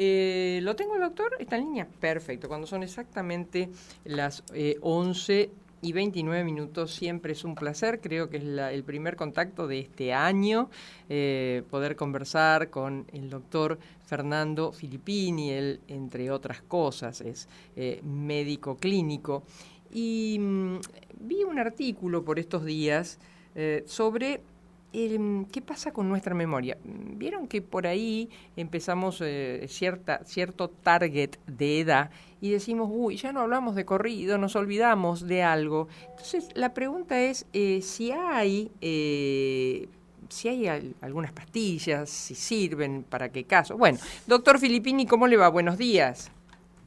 ¿Lo tengo el doctor? ¿Está en línea? Perfecto. Cuando son exactamente las 11:29, siempre es un placer. Creo que es el primer contacto de este año, poder conversar con el doctor Fernando Filippini. Él, entre otras cosas, es médico clínico. Y vi un artículo por estos días sobre ¿qué pasa con nuestra memoria? Vieron que por ahí empezamos cierto target de edad y decimos, uy, ya no hablamos de corrido, nos olvidamos de algo. Entonces, la pregunta es si hay algunas pastillas, si sirven, para qué caso. Bueno, doctor Filippini, ¿cómo le va? Buenos días.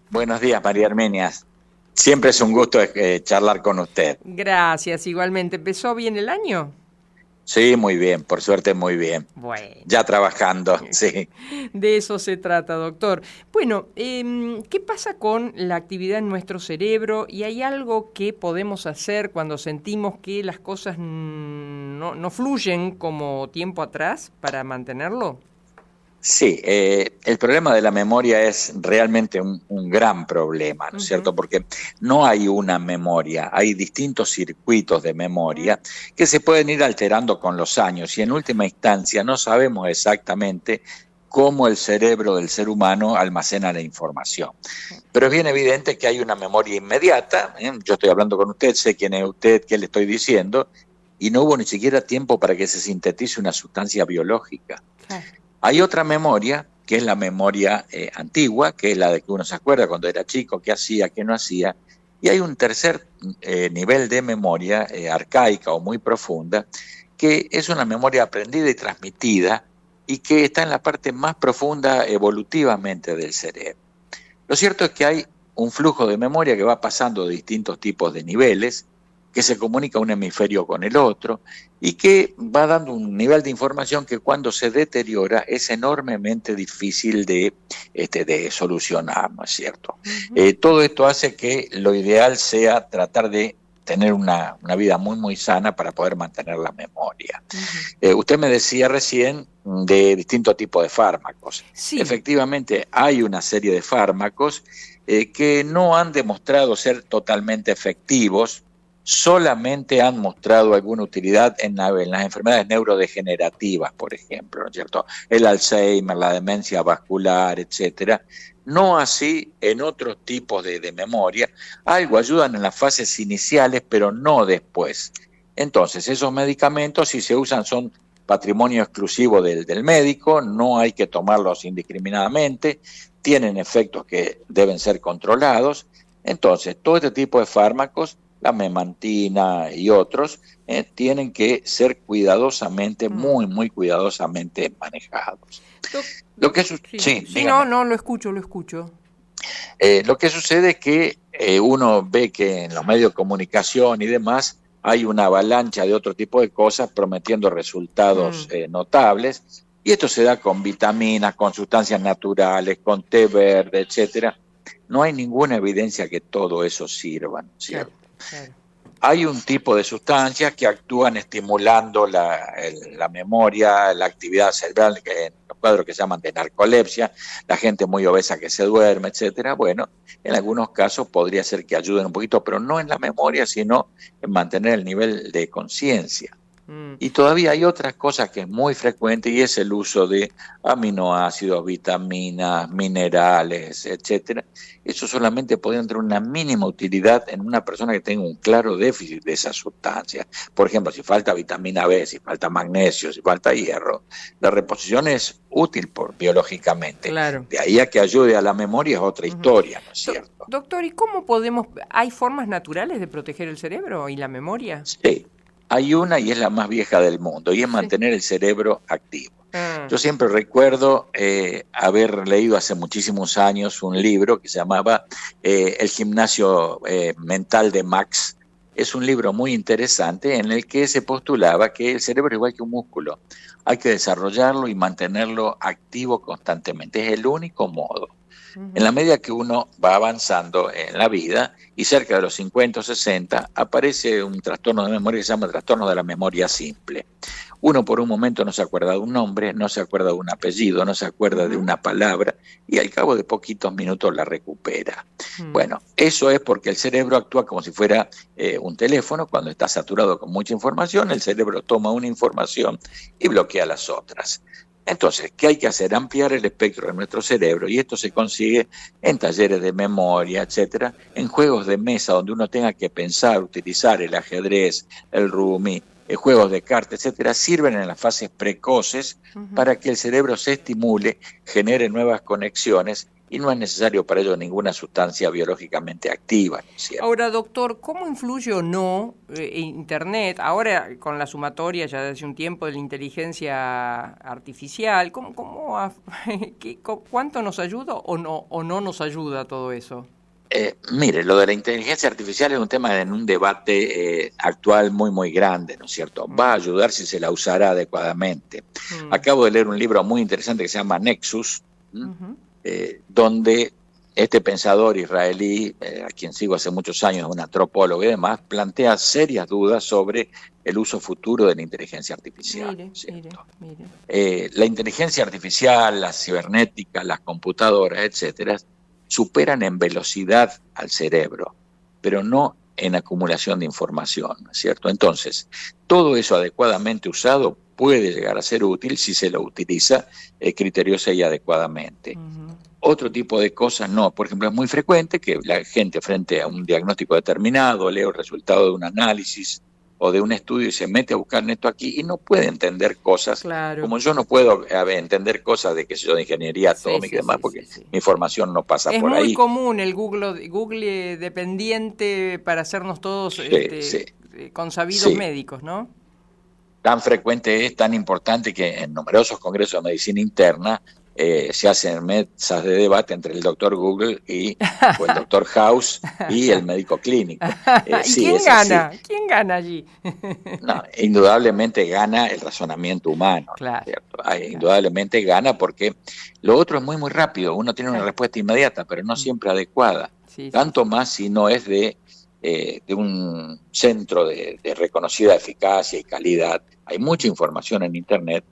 Buenos días, María Armenias. Siempre es un gusto charlar con usted. Gracias, igualmente. ¿Empezó bien el año? Sí, muy bien, por suerte muy bien. Bueno. Ya trabajando, sí. De eso se trata, doctor. Bueno, ¿qué pasa con la actividad en nuestro cerebro? ¿Y hay algo que podemos hacer cuando sentimos que las cosas no fluyen como tiempo atrás para mantenerlo? Sí, el problema de la memoria es realmente un gran problema, ¿no es cierto? Porque no hay una memoria, hay distintos circuitos de memoria que se pueden ir alterando con los años y en última instancia no sabemos exactamente cómo el cerebro del ser humano almacena la información. Pero es bien evidente que hay una memoria inmediata, ¿eh? Yo estoy hablando con usted, sé quién es usted, qué le estoy diciendo, y no hubo ni siquiera tiempo para que se sintetice una sustancia biológica. Hay otra memoria, que es la memoria antigua, que es la de que uno se acuerda cuando era chico, qué hacía, qué no hacía. Y hay un tercer nivel de memoria arcaica o muy profunda, que es una memoria aprendida y transmitida y que está en la parte más profunda evolutivamente del cerebro. Lo cierto es que hay un flujo de memoria que va pasando de distintos tipos de niveles, que se comunica un hemisferio con el otro y que va dando un nivel de información que cuando se deteriora es enormemente difícil de solucionar, ¿no es cierto? Todo esto hace que lo ideal sea tratar de tener una vida muy, muy sana para poder mantener la memoria. Usted me decía recién de distintos tipos de fármacos. Sí. Efectivamente, hay una serie de fármacos que no han demostrado ser totalmente efectivos, solamente han mostrado alguna utilidad en las enfermedades neurodegenerativas, por ejemplo, ¿no es cierto? El Alzheimer, la demencia vascular, etcétera. No así en otros tipos de memoria. Algo ayudan en las fases iniciales, pero no después. Entonces, esos medicamentos, si se usan, son patrimonio exclusivo del médico, no hay que tomarlos indiscriminadamente, tienen efectos que deben ser controlados. Entonces, todo este tipo de fármacos, la memantina y otros, tienen que ser cuidadosamente, muy, muy cuidadosamente manejados. Lo que no, lo escucho. Lo que sucede es que uno ve que en los medios de comunicación y demás hay una avalancha de otro tipo de cosas prometiendo resultados notables, y esto se da con vitaminas, con sustancias naturales, con té verde, etcétera. No hay ninguna evidencia que todo eso sirva, ¿cierto? Claro. Hay un tipo de sustancias que actúan estimulando la memoria, la actividad cerebral, en los cuadros que se llaman de narcolepsia, la gente muy obesa que se duerme, etcétera. Bueno, en algunos casos podría ser que ayuden un poquito, pero no en la memoria, sino en mantener el nivel de conciencia. Y todavía hay otras cosas que es muy frecuente y es el uso de aminoácidos, vitaminas, minerales, etcétera. Eso solamente podría tener una mínima utilidad en una persona que tenga un claro déficit de esa sustancia. Por ejemplo, si falta vitamina B, si falta magnesio, si falta hierro, la reposición es útil biológicamente. Claro. De ahí a que ayude a la memoria es otra historia, ¿no es cierto? Doctor, ¿y cómo hay formas naturales de proteger el cerebro y la memoria? Sí. Hay una y es la más vieja del mundo, y es mantener el cerebro activo. Yo siempre recuerdo haber leído hace muchísimos años un libro que se llamaba El gimnasio mental de Max. Es un libro muy interesante en el que se postulaba que el cerebro es igual que un músculo. Hay que desarrollarlo y mantenerlo activo constantemente. Es el único modo. En la medida que uno va avanzando en la vida y cerca de los 50 o 60 aparece un trastorno de memoria que se llama trastorno de la memoria simple. uno por un momento no se acuerda de un nombre, no se acuerda de un apellido, no se acuerda de una palabra y al cabo de poquitos minutos la recupera. Bueno, eso es porque el cerebro actúa como si fuera un teléfono. Cuando está saturado con mucha información, el cerebro toma una información y bloquea las otras. Entonces, ¿qué hay que hacer? Ampliar el espectro de nuestro cerebro, y esto se consigue en talleres de memoria, etcétera, en juegos de mesa donde uno tenga que pensar, utilizar el ajedrez, el rummy, juegos de cartas, etcétera, sirven en las fases precoces para que el cerebro se estimule, genere nuevas conexiones, y no es necesario para ello ninguna sustancia biológicamente activa, ¿cierto? Ahora, doctor, ¿cómo influye o no Internet, ahora con la sumatoria ya desde hace un tiempo de la inteligencia artificial, cuánto nos ayuda o no nos ayuda todo eso? Mire, lo de la inteligencia artificial es un tema en un debate actual muy grande, ¿no es cierto? Va a ayudar si se la usará adecuadamente. Acabo de leer un libro muy interesante que se llama Nexus, donde este pensador israelí, a quien sigo hace muchos años, un antropólogo y demás, plantea serias dudas sobre el uso futuro de la inteligencia artificial. Mire. La inteligencia artificial, la cibernética, las computadoras, etcétera, superan en velocidad al cerebro, pero no en acumulación de información, ¿no es cierto? Entonces, todo eso adecuadamente usado puede llegar a ser útil si se lo utiliza criteriosa y adecuadamente. Otro tipo de cosas no. Por ejemplo, es muy frecuente que la gente frente a un diagnóstico determinado lee el resultado de un análisis o de un estudio y se mete a buscar esto aquí y no puede entender cosas, como yo no puedo entender cosas de, qué sé yo, de ingeniería atómica y demás, porque mi formación no pasa por ahí. Es muy común el Google dependiente para hacernos todos consabidos médicos, ¿no? Tan frecuente es, tan importante que en numerosos congresos de medicina interna se hacen mesas de debate entre el doctor Google o el doctor House y el médico clínico. ¿Y quién gana? Así. ¿Quién gana allí? No, indudablemente gana el razonamiento humano. Claro, ¿cierto? Indudablemente gana porque lo otro es muy rápido. Uno tiene una respuesta inmediata, pero no siempre adecuada. Tanto más si no es de un centro de reconocida eficacia y calidad. Hay mucha información en Internet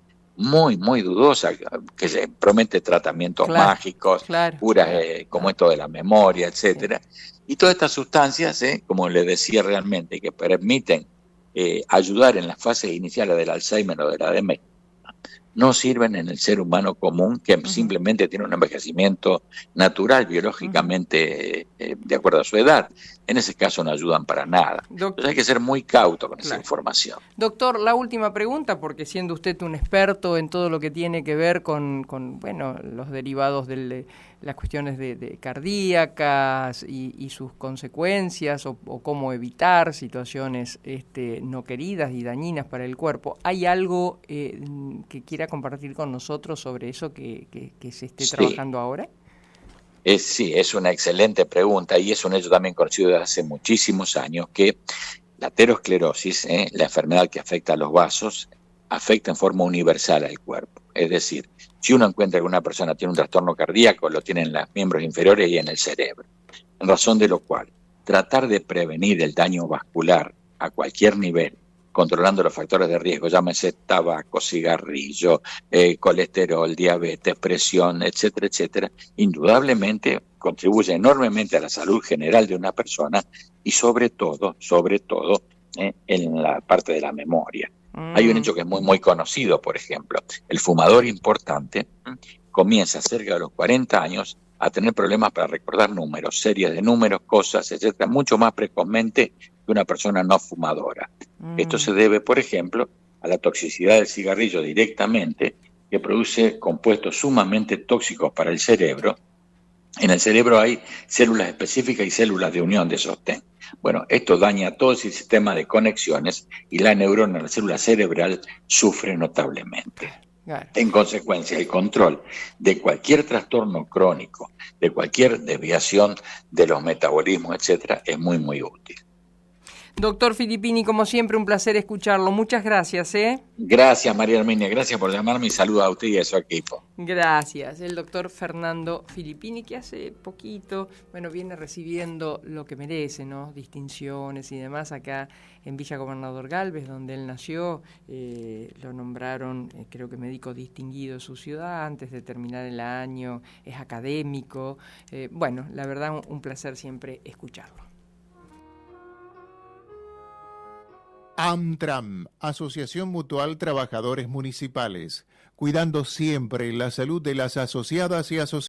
muy dudosa, que se promete tratamientos mágicos, curas como esto de la memoria, etcétera. Y todas estas sustancias, como les decía realmente, que permiten ayudar en las fases iniciales del Alzheimer o de la demencia, no sirven en el ser humano común, que simplemente tiene un envejecimiento natural, biológicamente, de acuerdo a su edad. En ese caso no ayudan para nada. Entonces hay que ser muy cauto con esa información. Doctor, la última pregunta, porque siendo usted un experto en todo lo que tiene que ver con los derivados de las cuestiones de cardíacas y sus consecuencias o cómo evitar situaciones no queridas y dañinas para el cuerpo, ¿hay algo que quiera compartir con nosotros sobre eso que se esté trabajando ahora? Sí, es una excelente pregunta y es un hecho también conocido desde hace muchísimos años que la aterosclerosis, la enfermedad que afecta a los vasos, afecta en forma universal al cuerpo. Es decir, si uno encuentra que una persona tiene un trastorno cardíaco, lo tiene en los miembros inferiores y en el cerebro. En razón de lo cual, tratar de prevenir el daño vascular a cualquier nivel, controlando los factores de riesgo, llámese tabaco, cigarrillo, colesterol, diabetes, presión, etcétera, etcétera, indudablemente contribuye enormemente a la salud general de una persona y sobre todo, en la parte de la memoria. Hay un hecho que es muy conocido, por ejemplo. El fumador importante comienza cerca de los 40 años a tener problemas para recordar números, series de números, cosas, etcétera, mucho más precozmente que una persona no fumadora. Esto se debe, por ejemplo, a la toxicidad del cigarrillo directamente, que produce compuestos sumamente tóxicos para el cerebro. En el cerebro hay células específicas y células de unión de sostén. Bueno, esto daña todo ese sistema de conexiones y la neurona, la célula cerebral, sufre notablemente. En consecuencia, el control de cualquier trastorno crónico, de cualquier desviación de los metabolismos, etcétera, es muy útil. Doctor Filippini, como siempre, un placer escucharlo. Muchas gracias, ¿eh? Gracias, María Herminia, gracias por llamarme y saludos a usted y a su equipo. Gracias. El doctor Fernando Filippini, que hace poquito, viene recibiendo lo que merece, ¿no? Distinciones y demás acá en Villa Gobernador Galvez, donde él nació. Lo nombraron, creo que médico distinguido de su ciudad antes de terminar el año. Es académico. La verdad, un placer siempre escucharlo. AMTRAM, Asociación Mutual Trabajadores Municipales, cuidando siempre la salud de las asociadas y asociados.